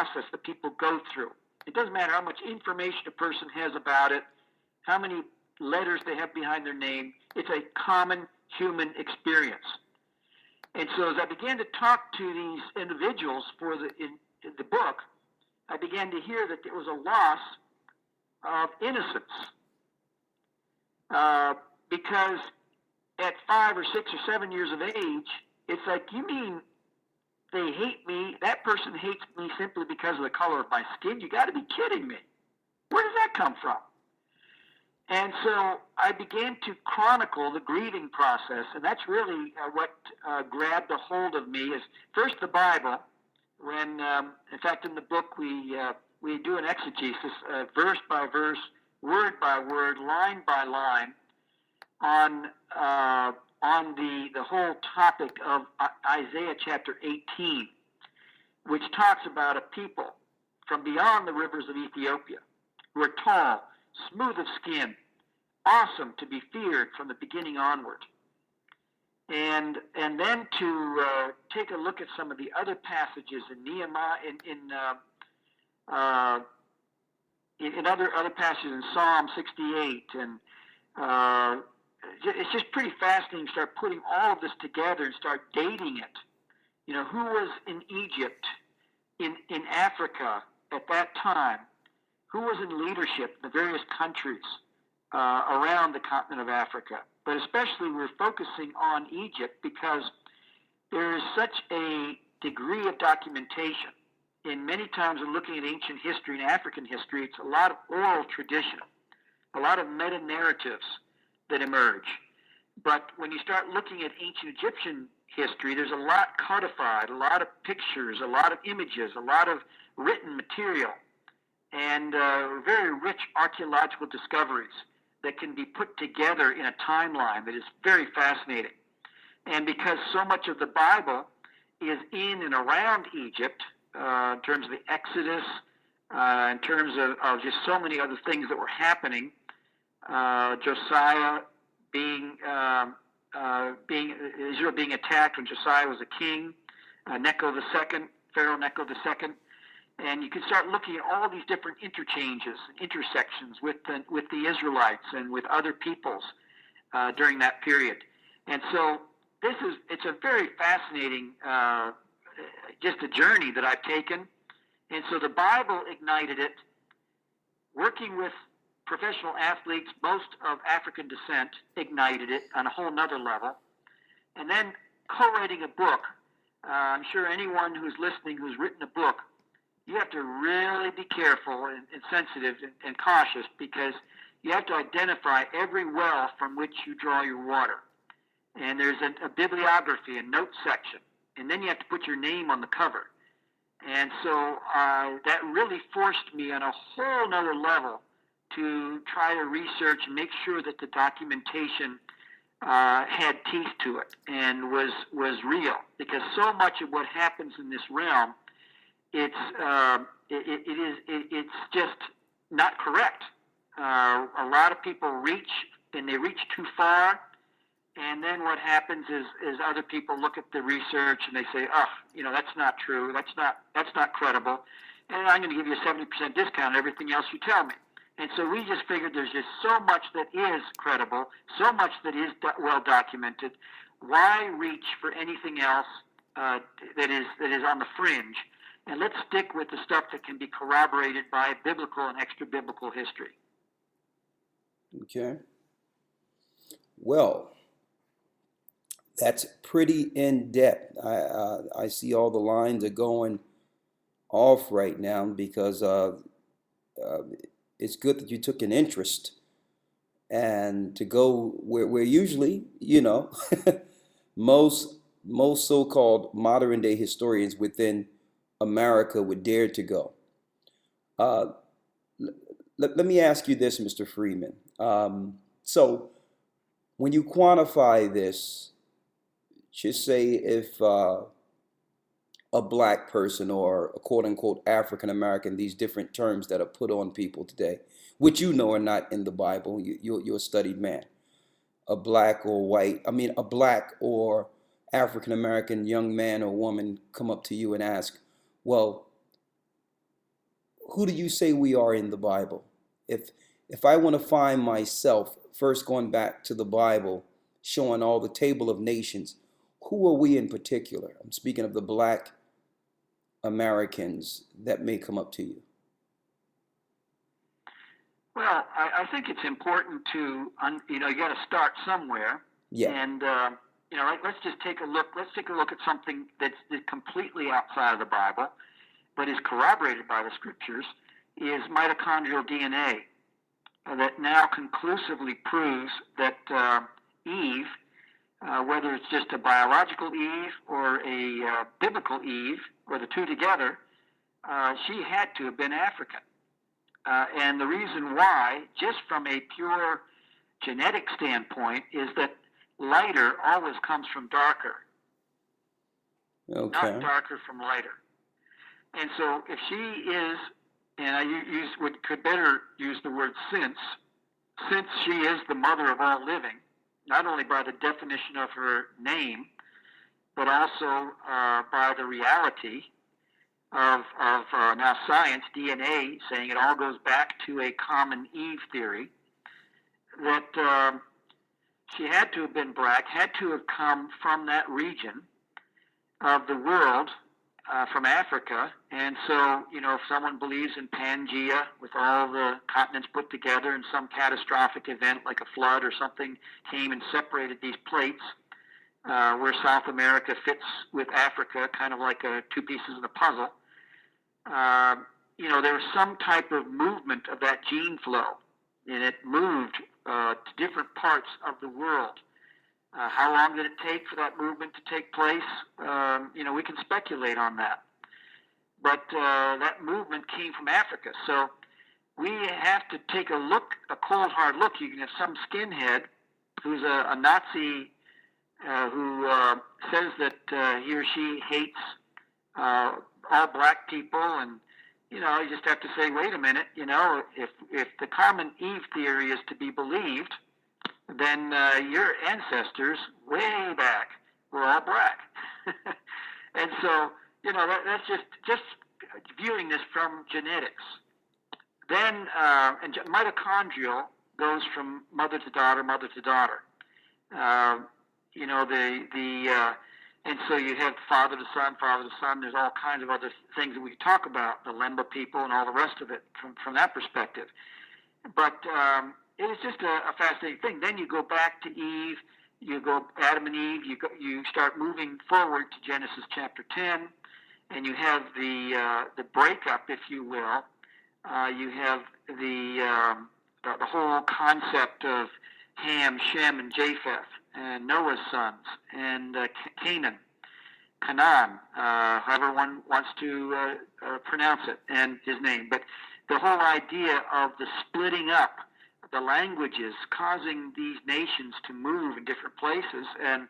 process that people go through. It doesn't matter how much information a person has about it, how many letters they have behind their name. It's a common human experience. And so as I began to talk to these individuals in the book, I began to hear that there was a loss of innocence. Because at 5 or 6 or 7 years of age, it's like, you mean they hate me? That person hates me simply because of the color of my skin? You got to be kidding me. Where does that come from? And so I began to chronicle the grieving process, and that's really what grabbed a hold of me. Is first the Bible. When, in fact, in the book we do an exegesis, verse by verse, word by word, line by line, on the whole topic of Isaiah chapter 18, which talks about a people from beyond the rivers of Ethiopia who are tall, smooth of skin, awesome to be feared from the beginning onward. And then to take a look at some of the other passages in Nehemiah, in other passages in Psalm 68, and it's just pretty fascinating to start putting all of this together and start dating it. You know, who was in Egypt, in Africa at that time? Who was in leadership in the various countries around the continent of Africa? But especially we're focusing on Egypt because there is such a degree of documentation. And many times when looking at ancient history and African history, it's a lot of oral tradition, a lot of meta-narratives that emerge. But when you start looking at ancient Egyptian history, there's a lot codified, a lot of pictures, a lot of images, a lot of written material, and very rich archaeological discoveries that can be put together in a timeline that is very fascinating. And because so much of the Bible is in and around Egypt, in terms of the Exodus, in terms of just so many other things that were happening, Josiah Israel being attacked when Josiah was a king, Pharaoh Necho II, and you can start looking at all these different interchanges and intersections with the Israelites and with other peoples during that period. And so it's a very fascinating, just a journey that I've taken. And so the Bible ignited it, working with professional athletes, most of African descent, ignited it on a whole nother level. And then co-writing a book. I'm sure anyone who's listening who's written a book, you have to really be careful and sensitive and cautious, because you have to identify every well from which you draw your water. And there's a bibliography, a note section, and then you have to put your name on the cover. And so that really forced me on a whole nother level to try to research and make sure that the documentation had teeth to it and was real, because so much of what happens in this realm, it's just not correct. A lot of people reach, and they reach too far, and then what happens is other people look at the research and they say, that's not true, that's not credible, and I'm going to give you a 70% discount on everything else you tell me. And so we just figured there's just so much that is credible, so much that is well documented. Why reach for anything else that is on the fringe? And let's stick with the stuff that can be corroborated by biblical and extra-biblical history. Okay. Well, that's pretty in-depth. I see all the lines are going off right now because it's good that you took an interest, and to go where usually, most so-called modern day historians within America would dare to go. Let me ask you this, Mr. Freeman. So when you quantify this, just say if a black person or a quote unquote African American, these different terms that are put on people today, which are not in the Bible, you're a studied man, a black or African American young man or woman come up to you and ask, well, who do you say we are in the Bible? If I want to find myself, first going back to the Bible, showing all the table of nations, who are we in particular? I'm speaking of the Black Americans that may come up to you. Well, I think it's important to, you got to start somewhere. Yeah. And, let's just take a look. Let's take a look at something that's completely outside of the Bible, but is corroborated by the scriptures, is mitochondrial DNA that now conclusively proves that Eve, whether it's just a biological Eve or a biblical Eve, or the two together, she had to have been African. And the reason why, just from a pure genetic standpoint, is that lighter always comes from darker, Okay. not darker from lighter. And so if she is, and I could better use the word since she is the mother of all living, not only by the definition of her name, but also by the reality of now science, DNA, saying it all goes back to a common Eve theory, that she had to have been black, had to have come from that region of the world, from Africa. And so, if someone believes in Pangea, with all the continents put together in some catastrophic event like a flood or something came and separated these plates, where South America fits with Africa, kind of like two pieces of the puzzle, there was some type of movement of that gene flow, and it moved to different parts of the world. How long did it take for that movement to take place? We can speculate on that. But that movement came from Africa. So we have to take a cold, hard look. You can have some skinhead who's a Nazi who says that he or she hates all black people, and you just have to say, wait a minute, if the common Eve theory is to be believed, then your ancestors way back were all black. And so, that's just viewing this from genetics. Then, and mitochondrial goes from mother to daughter, mother to daughter. And so you have father to son, father to son. There's all kinds of other things that we talk about, the Lemba people and all the rest of it from that perspective. But it is just a fascinating thing. Then you go back to Eve, you go Adam and Eve, you start moving forward to Genesis chapter 10, and you have the breakup, if you will. You have the whole concept of Ham, Shem, and Japheth, and Noah's sons, and Canaan, however one wants to pronounce it, and his name. But the whole idea of the splitting up the languages, causing these nations to move in different places, and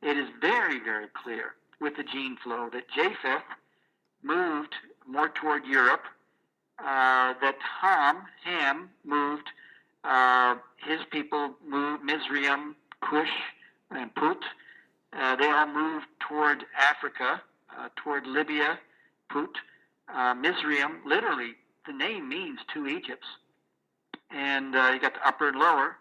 it is very, very clear with the gene flow that Japheth moved more toward Europe, that Ham moved, his people moved, Mizraim, Cush, and Put. They all moved toward Africa, toward Libya, Put. Mizraim, literally, the name means two Egypts. And you got the upper and lower.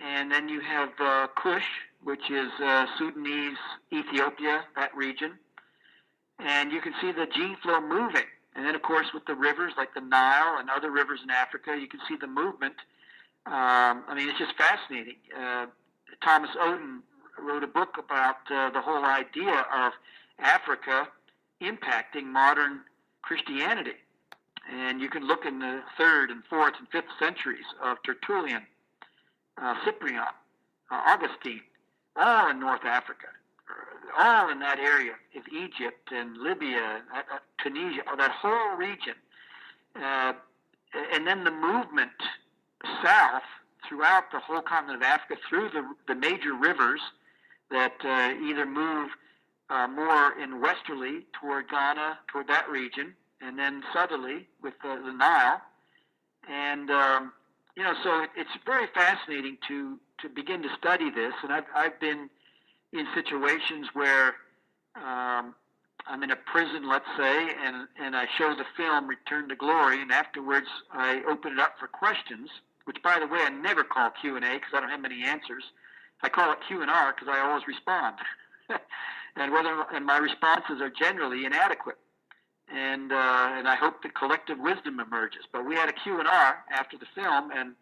And then you have Cush, which is Sudanese, Ethiopia, that region. And you can see the gene flow moving. And then, of course, with the rivers like the Nile and other rivers in Africa, you can see the movement. It's just fascinating. Thomas Oden wrote a book about the whole idea of Africa impacting modern Christianity. And you can look in the 3rd and 4th and 5th centuries of Tertullian, Cyprian, Augustine, all in North Africa, all in that area of Egypt and Libya, Tunisia, that whole region. And then the movement south throughout the whole continent of Africa through the major rivers that either move more in westerly toward Ghana, toward that region, and then southerly with the Nile. And, so it's very fascinating to begin to study this. And I've been in situations where I'm in a prison, let's say, and I show the film Return to Glory, and afterwards I open it up for questions, which, by the way, I never call Q&A because I don't have many answers. I call it Q&R because I always respond. and my responses are generally inadequate. And I hope that collective wisdom emerges. But we had a Q&R after the film, and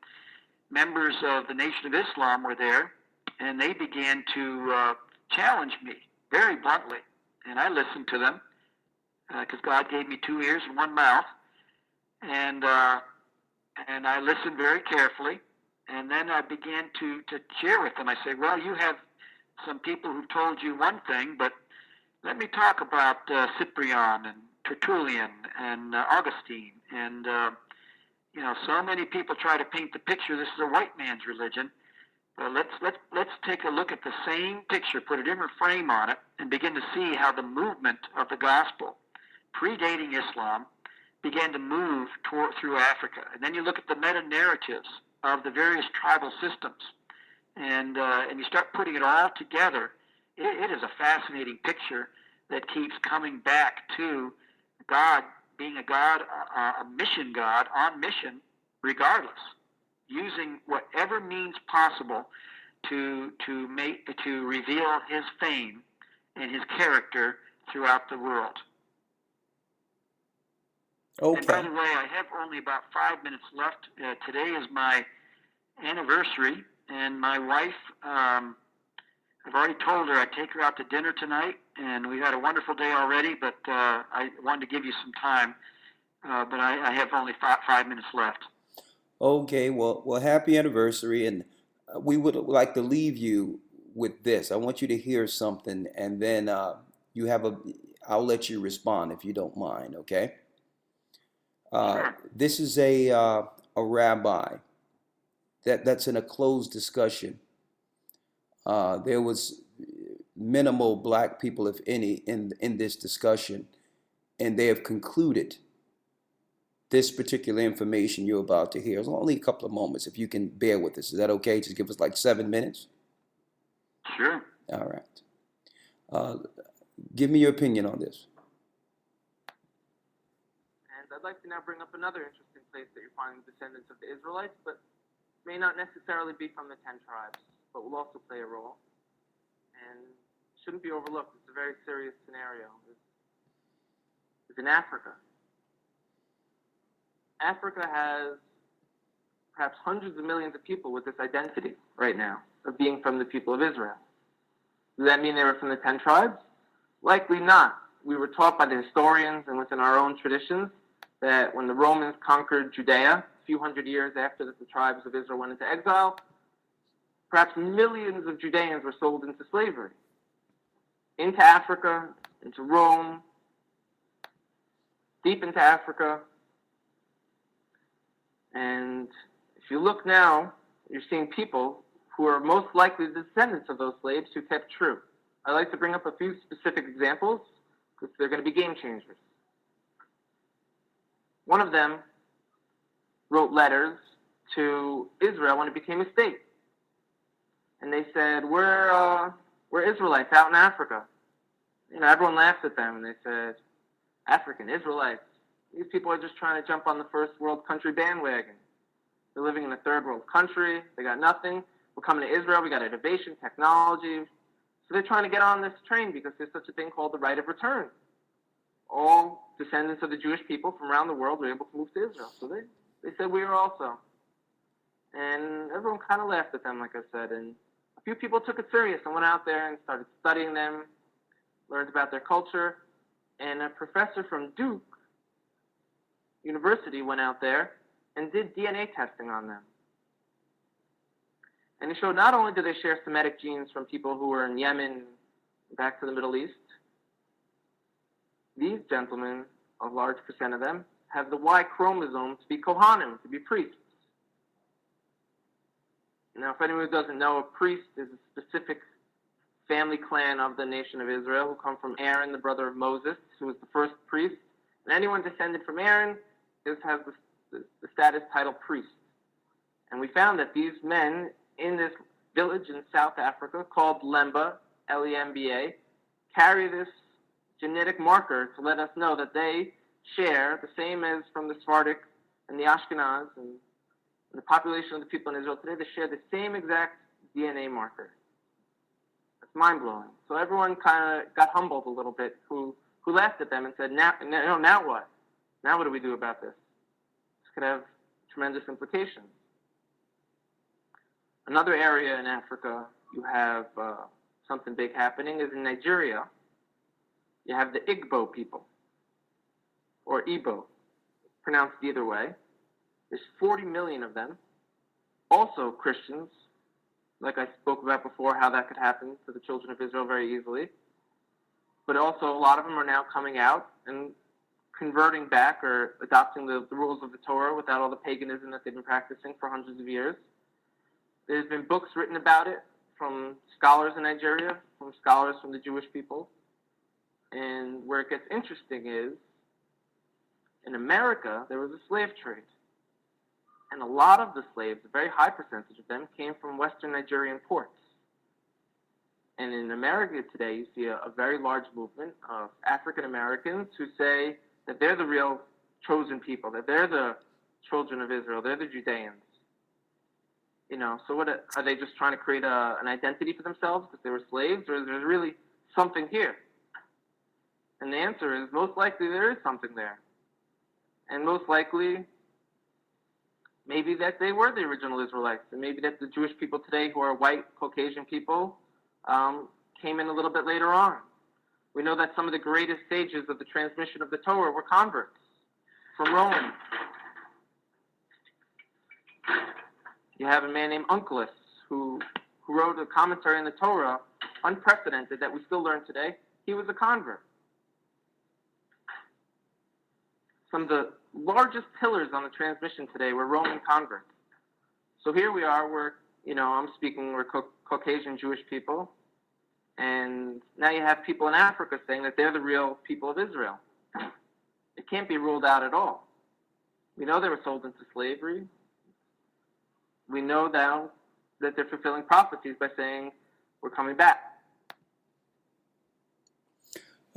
members of the Nation of Islam were there, and they began to challenge me very bluntly. And I listened to them because God gave me 2 ears and 1 mouth, and I listened very carefully. And then I began to share with them. I said, well, you have some people who told you one thing, but let me talk about Cyprian and Tertullian and Augustine. And, so many people try to paint the picture this is a white man's religion. But let's take a look at the same picture, put a different frame on it, and begin to see how the movement of the gospel, predating Islam, began to move through Africa. And then you look at the meta-narratives of the various tribal systems, and you start putting it all together. It is a fascinating picture that keeps coming back to God being a God, a mission God on mission, regardless, using whatever means possible to reveal His fame and His character throughout the world. Okay. And by the way, I have only about 5 minutes left. Today is my anniversary, and my wife, I've already told her I'd take her out to dinner tonight, and we've had a wonderful day already, but I wanted to give you some time, but I have only 5 minutes left. Okay, well, happy anniversary, and we would like to leave you with this. I want you to hear something, and then I'll let you respond if you don't mind, okay? Sure. This is a rabbi that's in a closed discussion. There was minimal black people, if any, in this discussion, and they have concluded this particular information you're about to hear. It's only a couple of moments, if you can bear with us. Is that okay? Just give us like 7 minutes. Sure. All right. Give me your opinion on this. And I'd like to now bring up another interesting place that you're finding descendants of the Israelites, but may not necessarily be from the 10 tribes, but will also play a role. And shouldn't be overlooked. It's a very serious scenario. It's in Africa. Africa has perhaps hundreds of millions of people with this identity right now of being from the people of Israel. Does that mean they were from the 10 tribes? Likely not. We were taught by the historians and within our own traditions that when the Romans conquered Judea, a few hundred years after the tribes of Israel went into exile, perhaps millions of Judeans were sold into slavery, into Africa, into Rome, deep into Africa. And if you look now, you're seeing people who are most likely the descendants of those slaves who kept true. I'd like to bring up a few specific examples because they're going to be game changers. One of them wrote letters to Israel when it became a state. And they said, we're Israelites out in Africa. Everyone laughed at them and they said, African Israelites. These people are just trying to jump on the first world country bandwagon. They're living in a third world country. They got nothing. We're coming to Israel. We got innovation, technology. So they're trying to get on this train because there's such a thing called the right of return. All descendants of the Jewish people from around the world were able to move to Israel. So they said we were also. And everyone kind of laughed at them, like I said. And a few people took it serious and went out there and started studying them, learned about their culture. And a professor from Duke University went out there and did DNA testing on them. And he showed not only do they share Semitic genes from people who were in Yemen back to the Middle East, these gentlemen, a large percent of them, have the Y chromosome to be Kohanim, to be priests. Now, if anyone doesn't know, a priest is a specific family clan of the nation of Israel who come from Aaron, the brother of Moses, who was the first priest. And anyone descended from Aaron has the status title priest. And we found that these men in this village in South Africa called Lemba, Lemba, carry this genetic marker to let us know that they share the same as from the Sephardic and the Ashkenaz and the population of the people in Israel today. They share the same exact DNA marker. It's mind-blowing. So everyone kind of got humbled a little bit who laughed at them and said, now what? Now what do we do about this? This could have tremendous implications. Another area in Africa you have something big happening is in Nigeria. You have the Igbo people, or Igbo, pronounced either way. There's 40 million of them, also Christians, like I spoke about before, how that could happen to the children of Israel very easily. But also a lot of them are now coming out and converting back or adopting the rules of the Torah without all the paganism that they've been practicing for hundreds of years. There's been books written about it from scholars in Nigeria, from scholars from the Jewish people. And where it gets interesting is, in America, there was a slave trade. And a lot of the slaves, a very high percentage of them, came from Western Nigerian ports. And in America today, you see a very large movement of African Americans who say that they're the real chosen people, that they're the children of Israel, they're the Judeans. You know, so what are they just trying to create an identity for themselves because they were slaves, or is there really something here? And the answer is most likely there is something there. And most likely, maybe that they were the original Israelites, and maybe that the Jewish people today who are white, Caucasian people came in a little bit later on. We know that some of the greatest sages of the transmission of the Torah were converts from Rome. You have a man named Onkelos who wrote a commentary on the Torah, unprecedented, that we still learn today. He was a convert. Some of the largest pillars on the transmission today were Roman converts. So here we are, I'm speaking, we're Caucasian Jewish people, and now you have people in Africa saying that they're the real people of Israel. It can't be ruled out at all. We know they were sold into slavery. We know now that they're fulfilling prophecies by saying, we're coming back.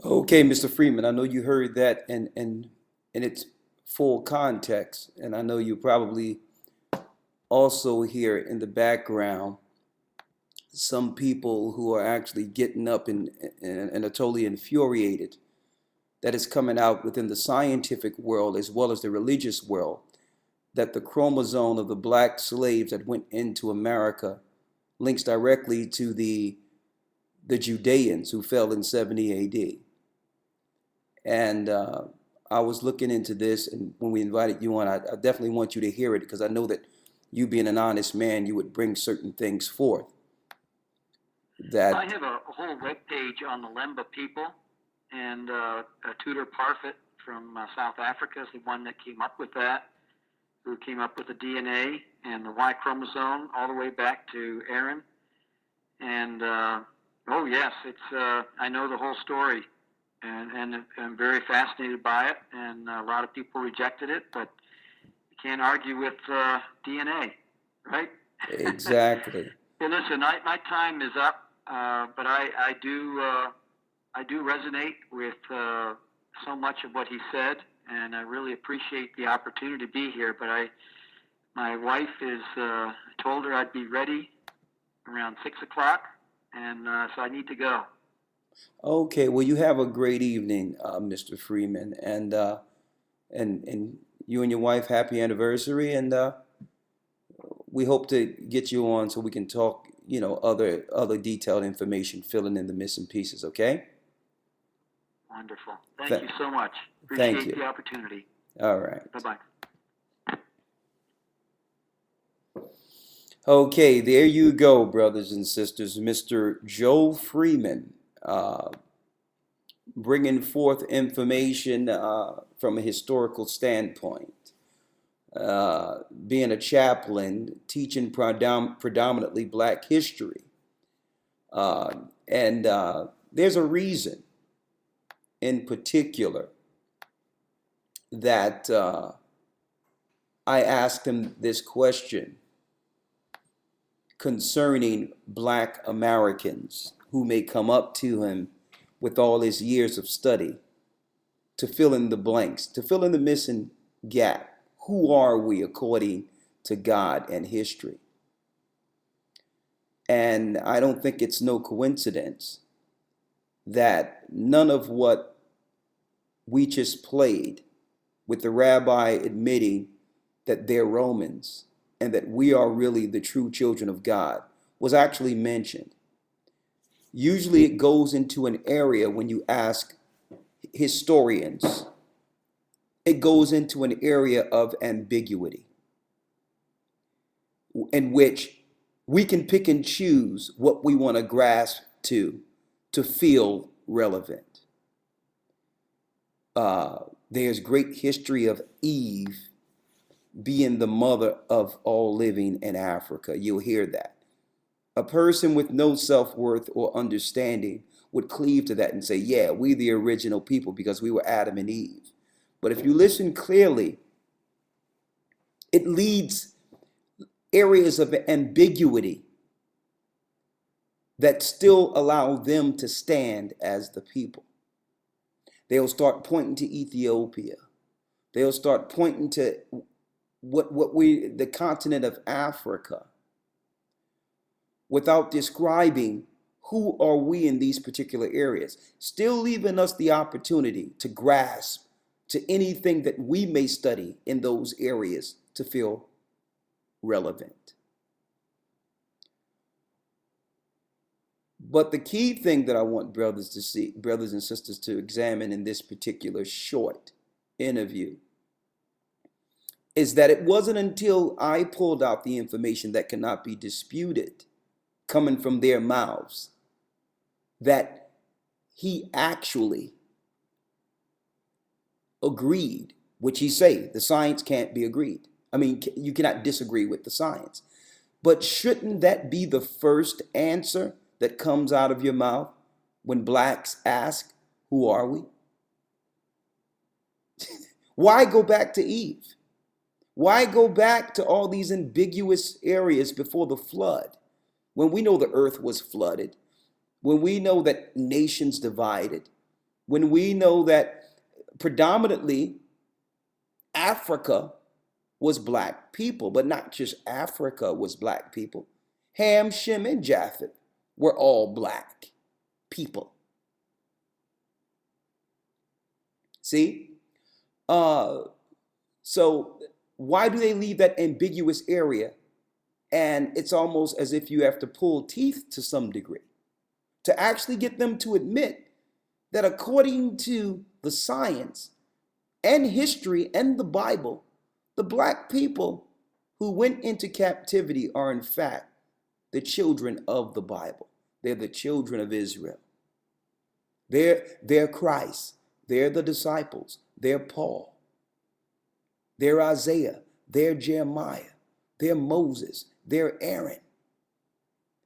Okay, Mr. Freeman, I know you heard that in its full context, and I know you probably also hear in the background some people who are actually getting up and are totally infuriated that is coming out within the scientific world as well as the religious world, that the chromosome of the black slaves that went into America links directly to the Judeans who fell in 70 AD. And I was looking into this, and when we invited you on, I definitely want you to hear it, because I know that you being an honest man, you would bring certain things forth. I have a whole web page on the Lemba people, and Tudor Parfit from South Africa is the one that came up with that, who came up with the DNA and the Y chromosome all the way back to Aaron. And oh yes, I know the whole story, and I'm very fascinated by it. And a lot of people rejected it, but you can't argue with DNA, right? Exactly. Hey, listen, my time is up, but I do resonate with so much of what he said, and I really appreciate the opportunity to be here. But my wife I told her I'd be ready around 6 o'clock, and so I need to go. Okay, well, you have a great evening, Mr. Freeman, and you and your wife, happy anniversary, and we hope to get you on so we can talk, other detailed information, filling in the missing pieces, okay? Wonderful. Thank you so much. Thank Appreciate you. the opportunity. All right. Bye-bye. Okay, there you go, brothers and sisters. Mr. Joe Freeman, bringing forth information from a historical standpoint. Being a chaplain, teaching predominantly black history. And there's a reason in particular that I asked him this question concerning black Americans who may come up to him with all his years of study to fill in the blanks, to fill in the missing gap. Who are we according to God and history? And I don't think it's no coincidence that none of what we just played, with the rabbi admitting that they're Romans and that we are really the true children of God, was actually mentioned. Usually it goes into an area when you ask historians, it goes into an area of ambiguity in which we can pick and choose what we want to grasp to feel relevant. There's great history of Eve being the mother of all living in Africa. You'll hear that. A person with no self-worth or understanding would cleave to that and say, yeah, we the original people because we were Adam and Eve. But if you listen clearly, it leads areas of ambiguity that still allow them to stand as the people. They'll start pointing to Ethiopia. They'll start pointing to the continent of Africa, without describing who are we in these particular areas, still leaving us the opportunity to grasp to anything that we may study in those areas to feel relevant. But the key thing that I want brothers and sisters to examine in this particular short interview is that it wasn't until I pulled out the information that cannot be disputed coming from their mouths that he actually agreed, which he say the science can't be agreed. I mean, you cannot disagree with the science. But shouldn't that be the first answer that comes out of your mouth when blacks ask, who are we? Why go back to Eve? Why go back to all these ambiguous areas before the flood when we know the earth was flooded, when we know that nations divided, when we know that predominantly Africa was black people, but not just Africa was black people. Ham, Shem, and Japheth were all black people. See? So why do they leave that ambiguous area? And it's almost as if you have to pull teeth to some degree to actually get them to admit that according to the science and history and the Bible, the black people who went into captivity are in fact the children of the Bible. They're the children of Israel. They're Christ. They're the disciples. They're Paul. They're Isaiah. They're Jeremiah. They're Moses. They're Aaron.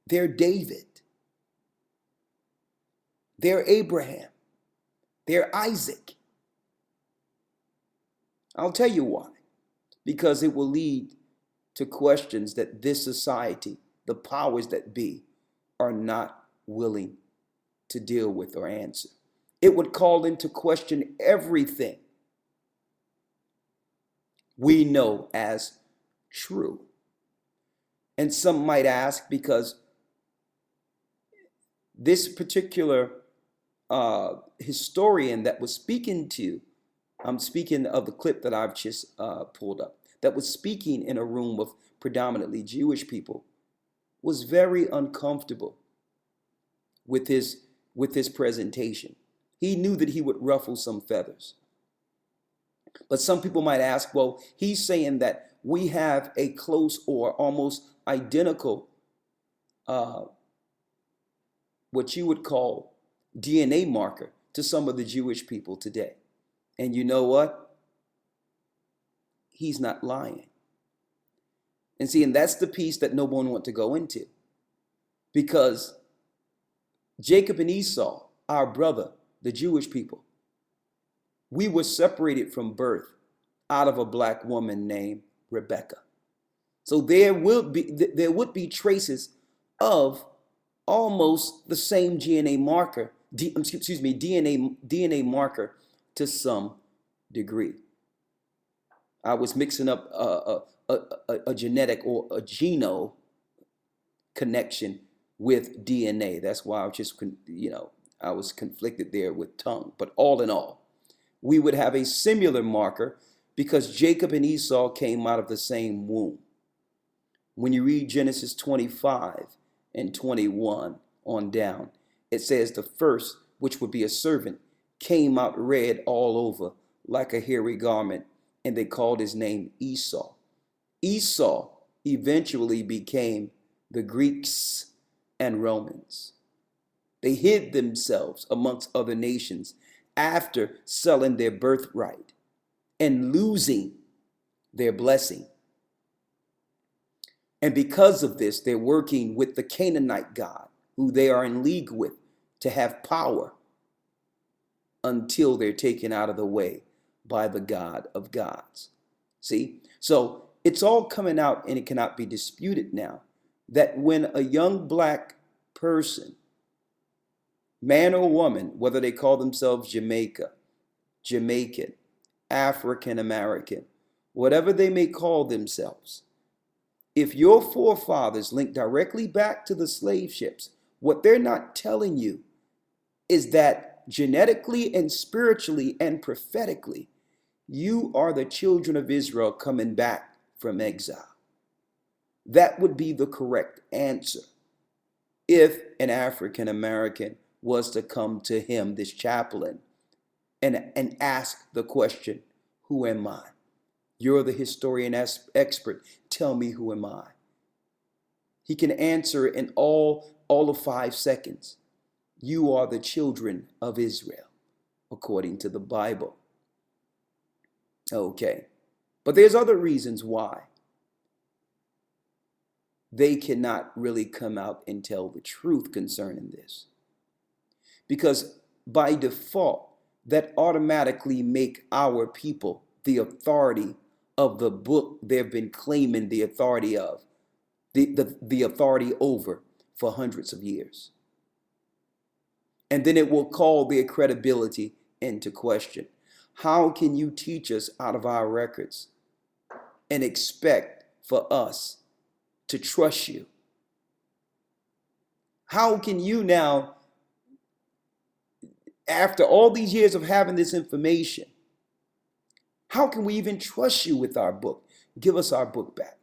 They're David. They're Abraham. They're Isaac. I'll tell you why. Because it will lead to questions that this society, the powers that be, are not willing to deal with or answer. It would call into question everything we know as true. And some might ask, because this particular historian that was speaking to, I'm speaking of the clip that I've just pulled up, that was speaking in a room of predominantly Jewish people, was very uncomfortable with his presentation. He knew that he would ruffle some feathers. But some people might ask, well, he's saying that we have a close or almost identical, what you would call DNA marker to some of the Jewish people today. And you know what? He's not lying. And see, and that's the piece that no one wants to go into. Because Jacob and Esau, our brother, the Jewish people, we were separated from birth out of a black woman named Rebecca. So there would be traces of almost the same DNA marker DNA marker to some degree. I was mixing up a genetic or a geno connection with DNA. That's why I was just, I was conflicted there with tongue. But all in all, we would have a similar marker because Jacob and Esau came out of the same womb. When you read Genesis 25 and 21 on down, it says the first, which would be a servant, came out red all over like a hairy garment, and they called his name Esau. Esau eventually became the Greeks and Romans. They hid themselves amongst other nations after selling their birthright and losing their blessing. And because of this, they're working with the Canaanite god, who they are in league with, to have power until they're taken out of the way by the God of gods. See? So it's all coming out, and it cannot be disputed now, that when a young black person, man or woman, whether they call themselves Jamaican, African American, whatever they may call themselves, if your forefathers link directly back to the slave ships, what they're not telling you is that genetically and spiritually and prophetically, you are the children of Israel coming back from exile. That would be the correct answer if an African American was to come to him, this Chaplin, and ask the question, who am I? You're the historian expert. Tell me, who am I? He can answer in all of 5 seconds. You are the children of Israel, according to the Bible. Okay. But there's other reasons why they cannot really come out and tell the truth concerning this. Because by default, that automatically make our people the authority of the book they've been claiming the authority of, the authority over for hundreds of years. And then it will call their credibility into question. How can you teach us out of our records and expect for us to trust you? How can you now, after all these years of having this information, how can we even trust you with our book? Give us our book back.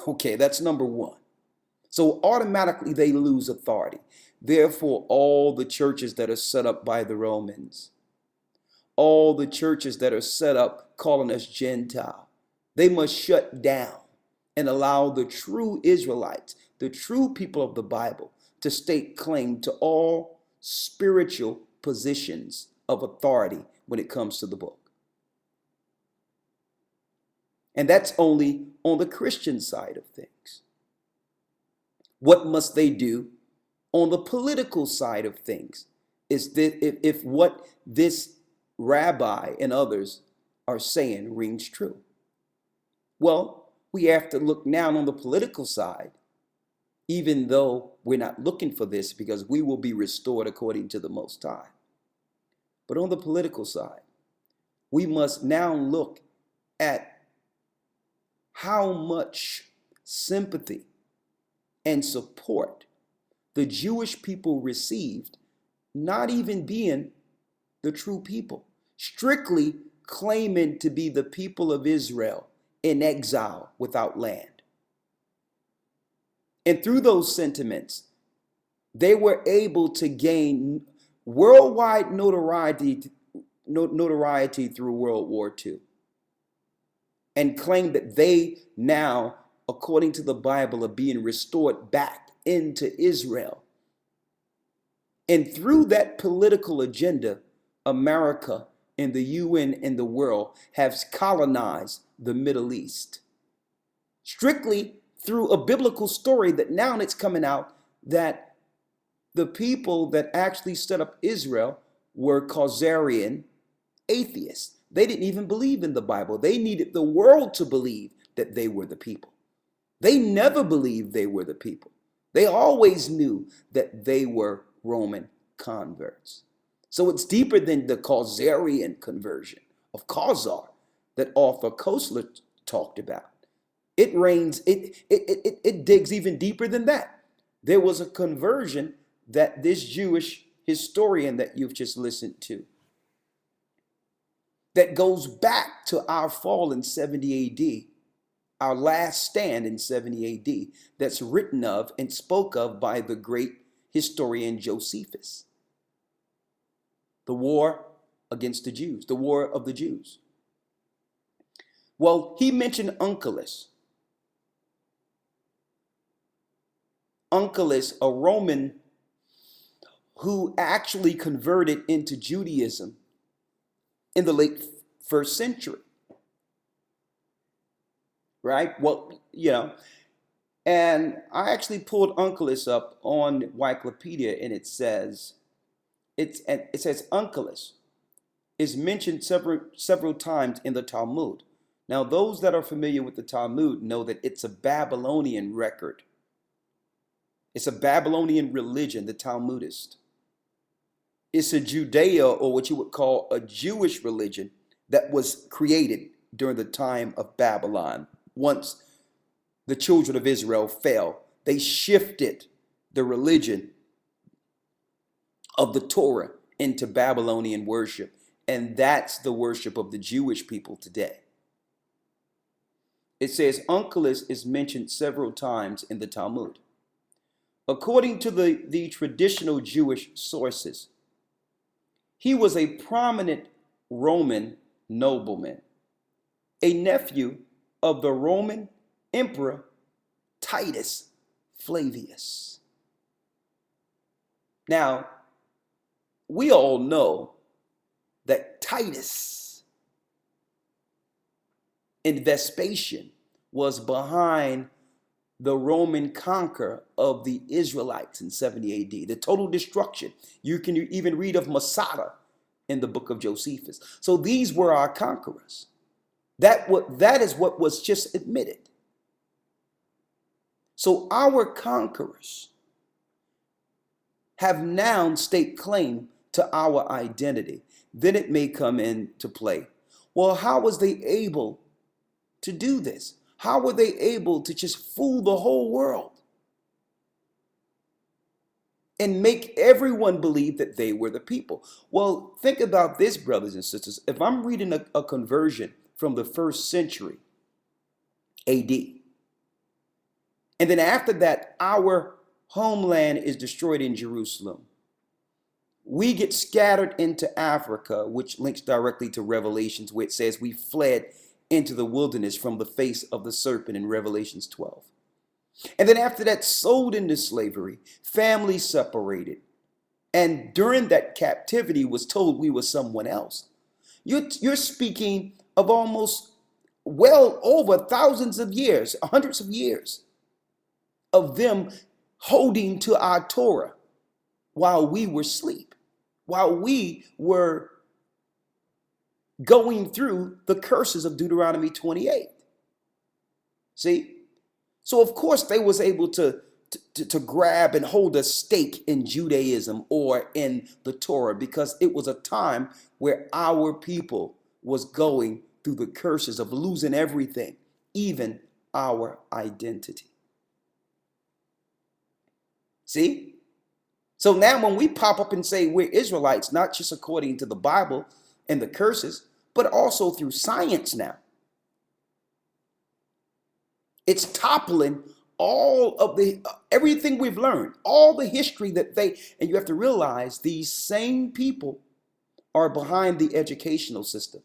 Okay, that's number one. So automatically they lose authority. Therefore, all the churches that are set up by the Romans, all the churches that are set up calling us Gentile, they must shut down and allow the true Israelites, the true people of the Bible, to stake claim to all spiritual positions of authority when it comes to the book. And that's only on the Christian side of things. What must they do on the political side of things? Is that if what this rabbi and others are saying rings true? Well, we have to look now on the political side, even though we're not looking for this, because we will be restored according to the Most High. But on the political side, we must now look at how much sympathy and support the Jewish people received, not even being the true people, strictly claiming to be the people of Israel in exile without land. And through those sentiments, they were able to gain worldwide notoriety through World War II, and claim that they now, according to the Bible, are being restored back into Israel. And through that political agenda, America and the UN and the world have colonized the Middle East. Strictly through a biblical story that now it's coming out that the people that actually set up Israel were Khazarian atheists. They didn't even believe in the Bible. They needed the world to believe that they were the people. They never believed they were the people. They always knew that they were Roman converts. So it's deeper than the Khazarian conversion of Khazar that Arthur Koestler talked about. It digs even deeper than that. There was a conversion that this Jewish historian that you've just listened to, that goes back to our fall in 70 AD, our last stand in 70 AD, that's written of and spoke of by the great historian Josephus. The war against the Jews, the war of the Jews. Well, he mentioned Onkelos. Onkelos, a Roman who actually converted into Judaism in the late first century. Right? Well, and I actually pulled Onkelos up on Wikipedia, and it says Onkelos is mentioned several times in the Talmud. Now, those that are familiar with the Talmud know that it's a Babylonian record. It's a Babylonian religion, the Talmudist. It's a Judeo, or what you would call a Jewish religion, that was created during the time of Babylon. Once the children of Israel fell, they shifted the religion of the Torah into Babylonian worship. And that's the worship of the Jewish people today. It says Onkelos is mentioned several times in the Talmud. According to the traditional Jewish sources, he was a prominent Roman nobleman, a nephew of the Roman Emperor Titus Flavius. Now, we all know that Titus and Vespasian was behind the Roman conquer of the Israelites in 70 AD, the total destruction. You can even read of Masada in the book of Josephus. So these were our conquerors. That is what was just admitted. So our conquerors have now staked claim to our identity. Then it may come into play. Well, how was they able to do this? How were they able to just fool the whole world and make everyone believe that they were the people? Well, think about this, brothers and sisters. If I'm reading a conversion from the first century AD, and then after that, our homeland is destroyed in Jerusalem, we get scattered into Africa, which links directly to Revelations, where it says we fled into the wilderness from the face of the serpent in Revelations 12. And then after that, sold into slavery, family separated. And during that captivity was told we were someone else. You're speaking of almost well over thousands of years, hundreds of years of them holding to our Torah while we were asleep, while we were going through the curses of Deuteronomy 28. See? So of course they was able to grab and hold a stake in Judaism or in the Torah, because it was a time where our people was going through the curses of losing everything, even our identity. See? So now when we pop up and say we're Israelites, not just according to the Bible and the curses, but also through science now, it's toppling all of everything we've learned, all the history that and you have to realize these same people are behind the educational system.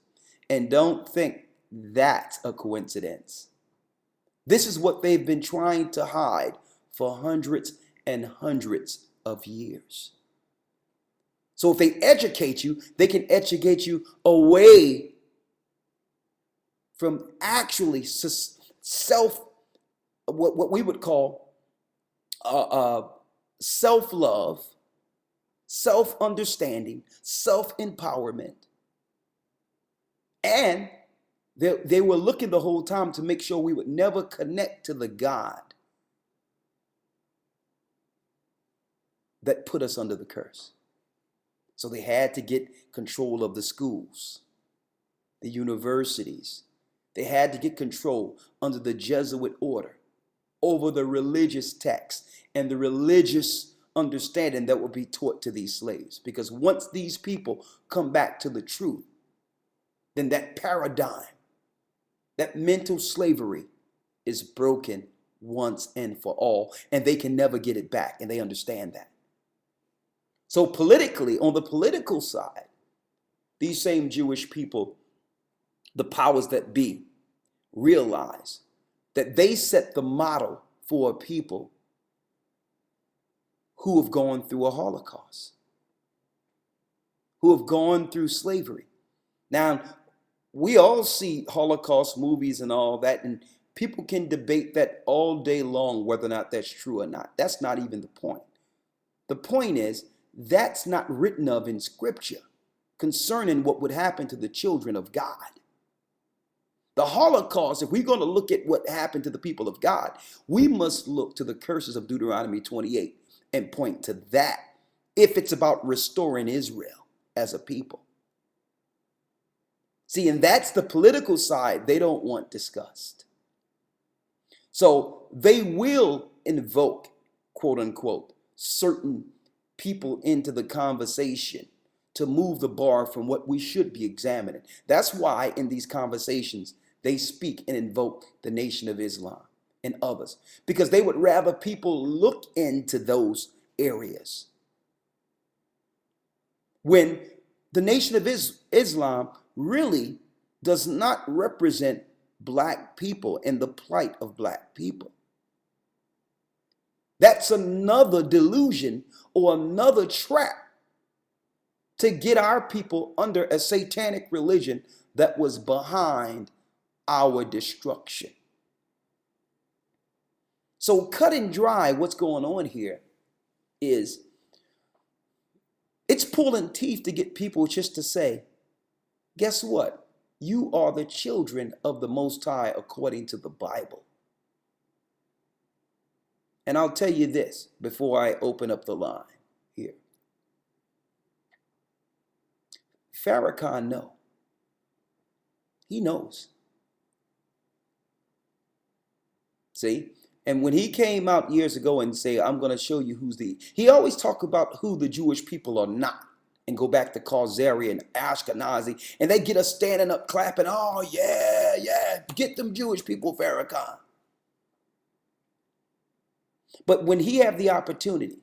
And don't think that's a coincidence. This is what they've been trying to hide for hundreds and hundreds of years. So if they educate you, they can educate you away from actually what we would call self-love, self-understanding, self-empowerment. And they were looking the whole time to make sure we would never connect to the God that put us under the curse. So they had to get control of the schools, the universities. They had to get control under the Jesuit order over the religious text and the religious understanding that would be taught to these slaves. Because once these people come back to the truth, then that paradigm, that mental slavery is broken once and for all, and they can never get it back, and they understand that. So politically, on the political side, these same Jewish people, the powers that be, realize that they set the model for a people who have gone through a Holocaust, who have gone through slavery. Now, we all see Holocaust movies and all that, and people can debate that all day long, whether or not that's true or not. That's not even the point. The point is, that's not written of in Scripture concerning what would happen to the children of God. The Holocaust, if we're going to look at what happened to the people of God, we must look to the curses of Deuteronomy 28 and point to that if it's about restoring Israel as a people. See, and that's the political side they don't want discussed. So they will invoke, quote unquote, certain people into the conversation to move the bar from what we should be examining. That's why in these conversations, they speak and invoke the Nation of Islam and others, because they would rather people look into those areas. When the Nation of Islam really does not represent black people and the plight of black people. That's another delusion or another trap to get our people under a satanic religion that was behind our destruction. So cut and dry, what's going on here is it's pulling teeth to get people just to say, guess what? You are the children of the Most High according to the Bible. And I'll tell you this before I open up the line here. Farrakhan knows. He knows. See? And when he came out years ago and say, I'm going to show you he always talk about who the Jewish people are not. And go back to Khazari and Ashkenazi, and they get us standing up clapping, oh yeah, get them Jewish people, Farrakhan. But when he has the opportunity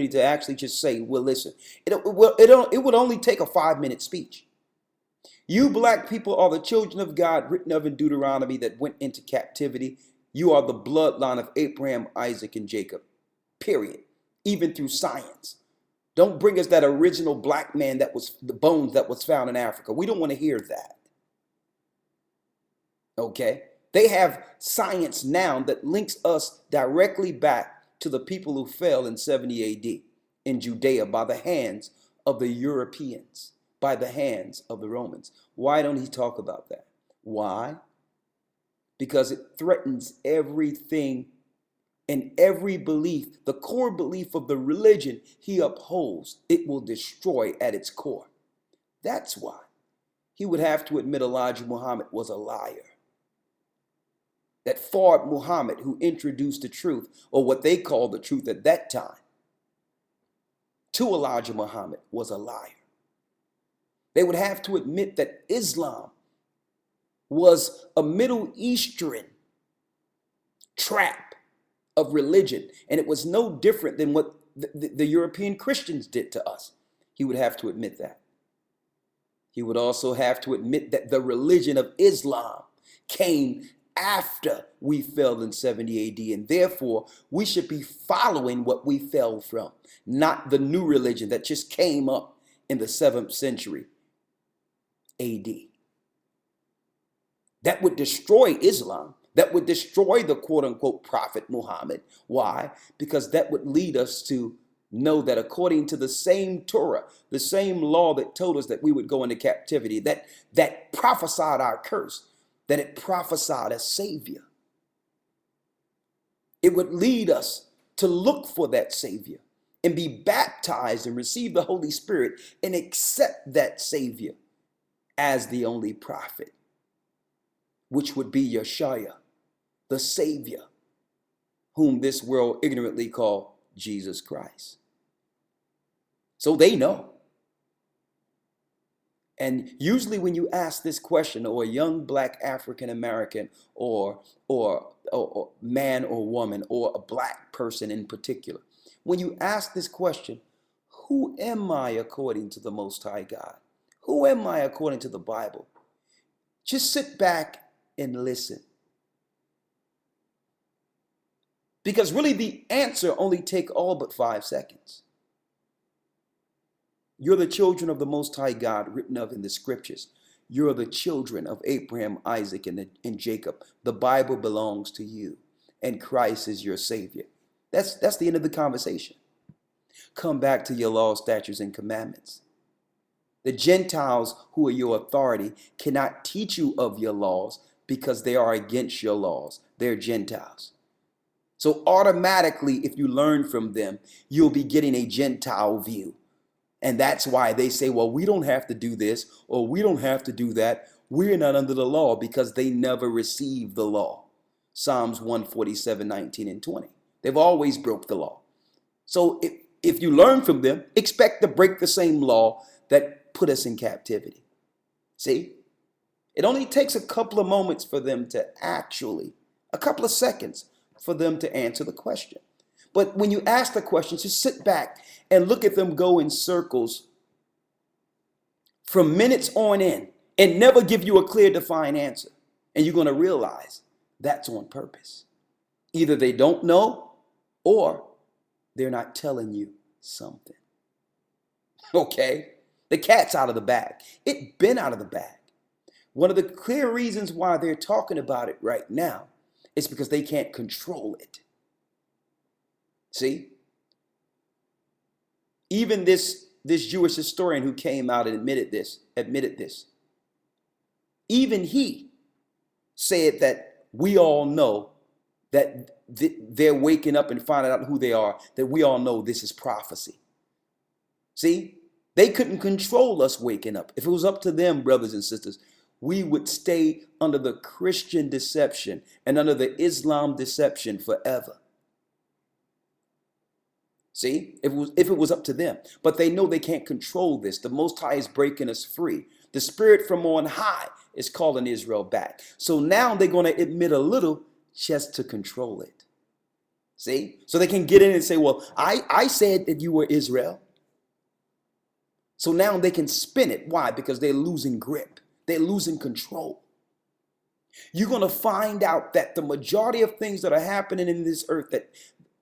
to actually just say, well, listen, it would only take a 5-minute speech. You black people are the children of God, written of in Deuteronomy, that went into captivity. You are the bloodline of Abraham, Isaac, and Jacob, period, even through science. Don't bring us that original black man that was the bones that was found in Africa. We don't want to hear that. Okay? They have science now that links us directly back to the people who fell in 70 AD in Judea by the hands of the Europeans, by the hands of the Romans. Why don't he talk about that? Why? Because it threatens everything and every belief, the core belief of the religion he upholds, it will destroy at its core. That's why he would have to admit Elijah Muhammad was a liar. That Fard Muhammad, who introduced the truth, or what they called the truth at that time, to Elijah Muhammad, was a liar. They would have to admit that Islam was a Middle Eastern trap of religion, and it was no different than what the European Christians did to us. He would have to admit that. He would also have to admit that the religion of Islam came after we fell in 70 AD, and therefore we should be following what we fell from, not the new religion that just came up in the 7th century AD. That would destroy Islam. That would destroy the quote-unquote prophet Muhammad. Why? Because that would lead us to know that according to the same Torah, the same law that told us that we would go into captivity, that prophesied our curse, that it prophesied a savior. It would lead us to look for that Savior and be baptized and receive the Holy Spirit and accept that Savior as the only prophet, which would be Yeshua, the Savior, whom this world ignorantly call Jesus Christ. So they know. And usually when you ask this question, or a young black African American or man or woman, or a black person in particular, when you ask this question, who am I according to the Most High God? Who am I according to the Bible? Just sit back and listen. Because really the answer only take all but 5 seconds. You're the children of the Most High God, written of in the scriptures. You're the children of Abraham, Isaac, and Jacob. The Bible belongs to you, and Christ is your Savior. That's the end of the conversation. Come back to your laws, statutes, and commandments. The Gentiles, who are your authority, cannot teach you of your laws because they are against your laws. They're Gentiles. So automatically, if you learn from them, you'll be getting a Gentile view. And that's why they say, well, we don't have to do this, or we don't have to do that. We're not under the law, because they never received the law. Psalms 147, 19 and 20. They've always broke the law. So if you learn from them, expect to break the same law that put us in captivity. See? It only takes a couple of moments for them to a couple of seconds for them to answer the question. But when you ask the question, just sit back and look at them go in circles from minutes on end and never give you a clear, defined answer. And you're going to realize that's on purpose. Either they don't know, or they're not telling you something. Okay? The cat's out of the bag. It's been out of the bag. One of the clear reasons why they're talking about it right now is because they can't control it. See? Even this Jewish historian who came out and admitted this. Even he said that we all know that they're waking up and finding out who they are, that we all know this is prophecy. See? They couldn't control us waking up. If it was up to them, brothers and sisters, we would stay under the Christian deception and under the Islam deception forever. See, if it was up to them, but they know they can't control this. The Most High is breaking us free. The Spirit from on high is calling Israel back. So now they're going to admit a little just to control it. See, so they can get in and say, well, I said that you were Israel. So now they can spin it. Why? Because they're losing grip. They're losing control. You're going to find out that the majority of things that are happening in this earth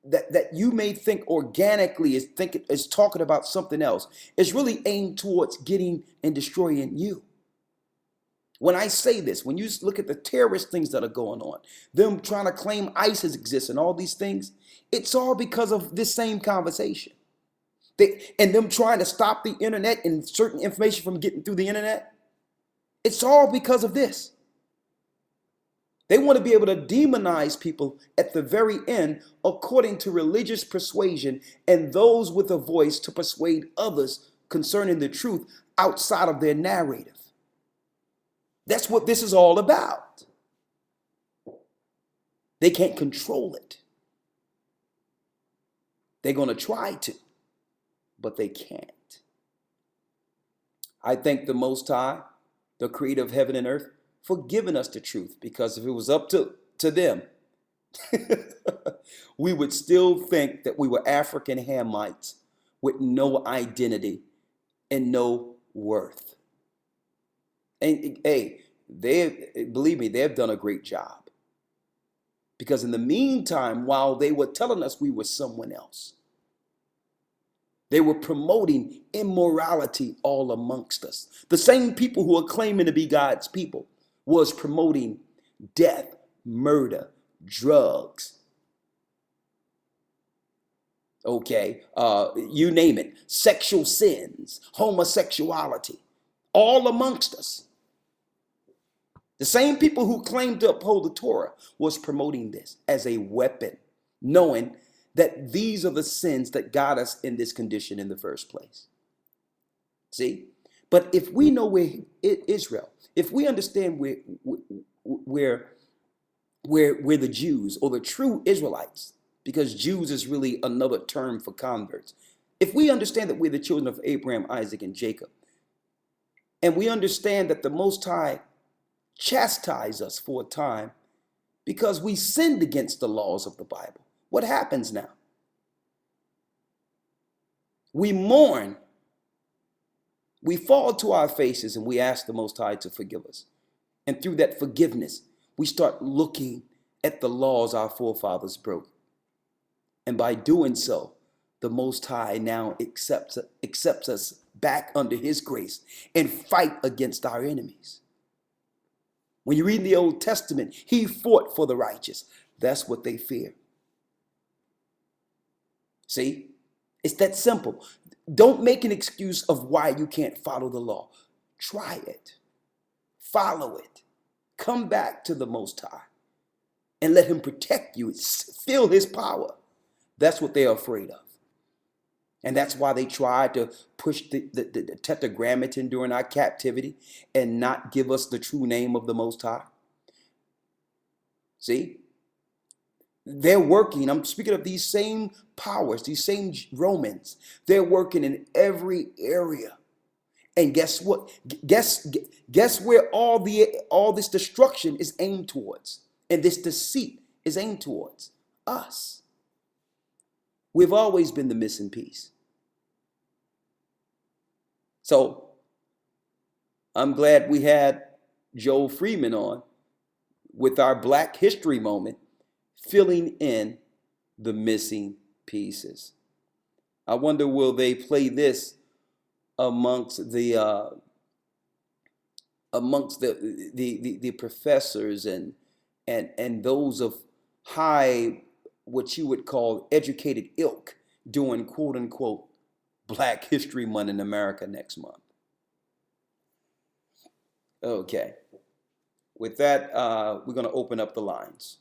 that you may think organically is talking about something else, is really aimed towards getting and destroying you. When I say this, when you look at the terrorist things that are going on, them trying to claim ISIS exists and all these things, it's all because of this same conversation. And them trying to stop the internet and certain information from getting through the internet, it's all because of this. They want to be able to demonize people at the very end according to religious persuasion and those with a voice to persuade others concerning the truth outside of their narrative. That's what this is all about. They can't control it. They're going to try to, but they can't. I thank the Most High, the creator of heaven and earth, for giving us the truth, because if it was up to them, we would still think that we were African Hamites with no identity and no worth. And hey, believe me, they've done a great job. Because in the meantime, while they were telling us we were someone else, they were promoting immorality all amongst us. The same people who are claiming to be God's people was promoting death, murder, drugs. Okay, you name it, sexual sins, homosexuality, all amongst us. The same people who claimed to uphold the Torah was promoting this as a weapon, knowing that these are the sins that got us in this condition in the first place. See? But if we know where Israel, if we understand where the Jews or the true Israelites, because Jews is really another term for converts. If we understand that we're the children of Abraham, Isaac, and Jacob, and we understand that the Most High chastised us for a time because we sinned against the laws of the Bible, what happens now? We mourn. We fall to our faces and we ask the Most High to forgive us. And through that forgiveness, we start looking at the laws our forefathers broke. And by doing so, the Most High now accepts us back under his grace and fight against our enemies. When you read in the Old Testament, he fought for the righteous. That's what they fear. See? It's that simple. Don't make an excuse of why you can't follow the law. Try it. Follow it. Come back to the Most High and let him protect you. Feel his power. That's what they're afraid of. And that's why they tried to push the tetragrammaton during our captivity and not give us the true name of the Most High. See? They're working. I'm speaking of these same powers, these same Romans. They're working in every area. And guess what? Guess where all this destruction is aimed towards, and this deceit is aimed towards? Us. We've always been the missing piece. So I'm glad we had Joe Freeman on with our Black History moment, filling in the missing pieces. I wonder, will they play this amongst the professors and those of high, what you would call educated ilk, doing quote unquote Black History Month in America next month? Okay. With that, we're going to open up the lines.